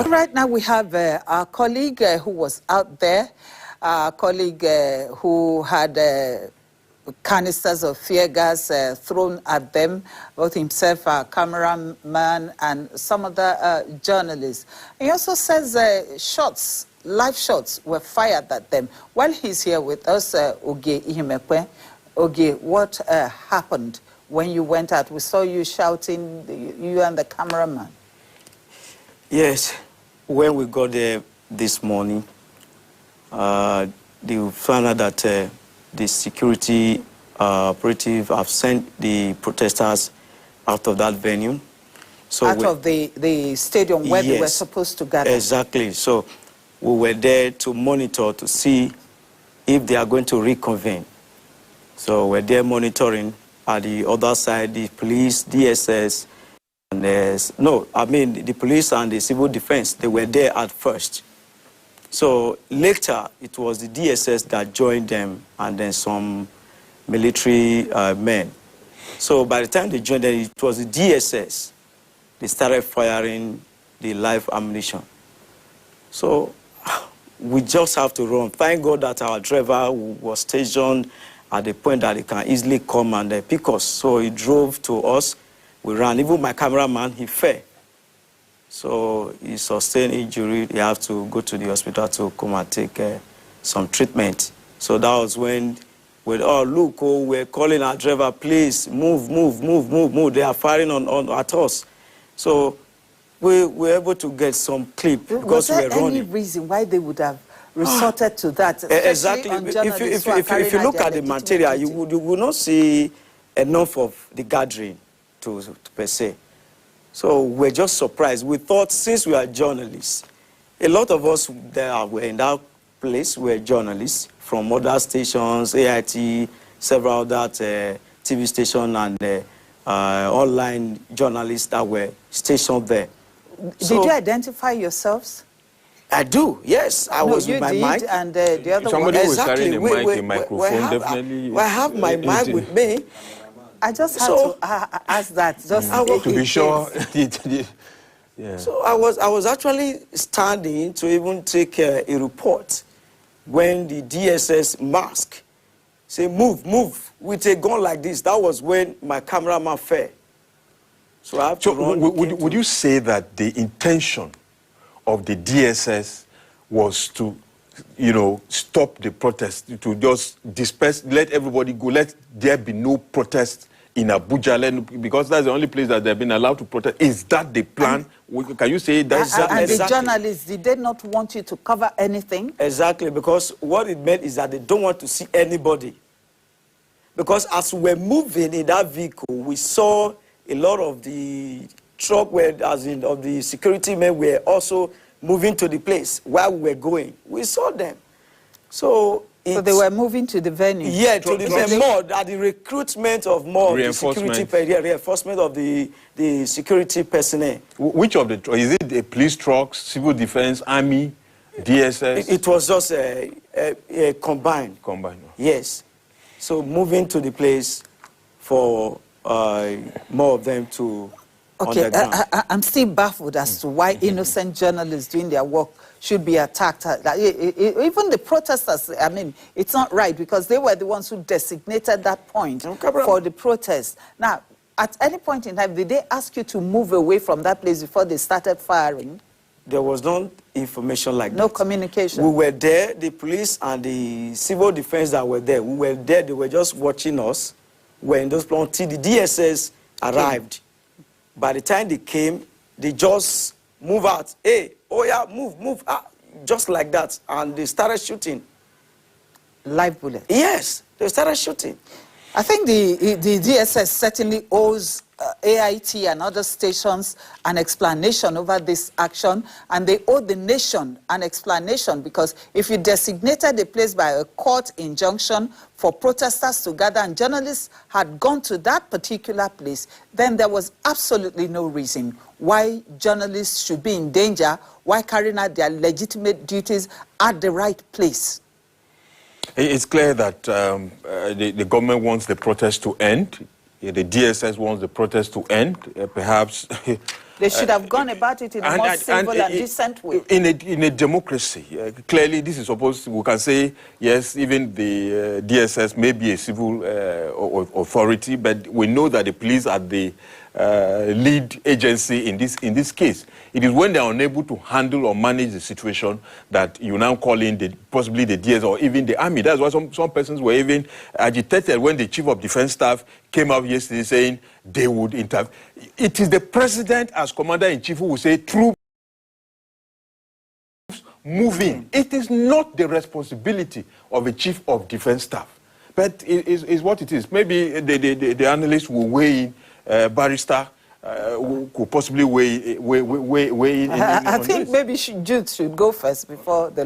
Right now we have our colleague who was out there, our colleague who had canisters of tear gas thrown at them, both himself, our cameraman, and some other journalists. He also says live shots were fired at them. While he's here with us, Oge Ihimekwe, Oge, what happened when you went out? We saw you shouting, you and the cameraman. Yes, when we got there this morning, they found out that the security operative have sent the protesters out of that venue. So out of the stadium where they were supposed to gather. Exactly. So we were there to monitor to see if they are going to reconvene. So we're there monitoring. At the other side, the police, DSS, and the police and the civil defense, they were there at first. So later, it was the DSS that joined them and then some military men. So by the time they joined them, it was the DSS. They started firing the live ammunition. So we just have to run. Thank God that our driver was stationed at the point that he can easily come and pick us. So he drove to us. We ran. Even my cameraman, he fell. So he sustained injury. He had to go to the hospital to come and take some treatment. So that was when we're calling our driver, please move. They are firing at us. So we were able to get some clip because we were running. Was there any reason why they would have resorted to that? Exactly. If you look at the material, you will not see enough of the gathering per se. So we're just surprised. We thought, since we are journalists, a lot of us that were in that place were journalists from other stations, AIT, several other TV stations, and online journalists that were stationed there. Did you identify yourselves? I do, yes. I was with my mic. And the other Somebody was carrying a microphone, definitely. I have my mic with me. I just had to ask that, just to be sure. Yeah. So I was actually standing to even take a report when the DSS mask say move with a gun like this. That was when my cameraman fell. So I have to run. Would you say that the intention of the DSS was to, stop the protest, to just disperse, let everybody go, let there be no protest in Abuja, because that's the only place that they've been allowed to protest? Is that the plan? Can you say that's and the journalists, did they not want you to cover anything? Exactly, because what it meant is that they don't want to see anybody. Because as we were moving in that vehicle, we saw a lot of the truck of the security men were also moving to the place where we were going. We saw them. So they were moving to the venue? Yeah, to the venue. More at the recruitment of more reinforcement of the security personnel. Which of the is it the police trucks, civil defense, army, DSS? It was just a combined. Combined. Yes. So moving to the place for more of them to. Okay, I'm still baffled as to why innocent journalists doing their work should be attacked. Even the protesters, I mean, it's not right because they were the ones who designated that point for the protest. Now, at any point in time, did they ask you to move away from that place before they started firing? There was no information like that. No communication? We were there, the police and the civil defense that were there. We were there, they were just watching us. We were in those plans until the DSS arrived. By the time they came, they just move out. Hey, oh yeah, move, just like that. And they started shooting. Live bullets? Yes, they started shooting. I think the DSS certainly owes AIT and other stations an explanation over this action, and they owe the nation an explanation, because if you designated a place by a court injunction for protesters to gather and journalists had gone to that particular place, then there was absolutely no reason why journalists should be in danger while carrying out their legitimate duties at the right place. It's clear that the government wants the protest to end. The DSS wants the protest to end. Perhaps They should have gone about it in a more civil and decent way. In a democracy, clearly this is supposed to, we can say, yes, even the DSS may be a civil authority, but we know that the police are the lead agency in this case. It is when they are unable to handle or manage the situation that you now call in possibly the DS or even the army. That's why some persons were even agitated when the Chief of Defense Staff came out yesterday saying they would intervene. It is the President as Commander-in-Chief who will say troops move in. It is not the responsibility of a Chief of Defense Staff. But it is what it is. Maybe the analysts will weigh in, barrister who could possibly weigh in. I think maybe Jude should go first before the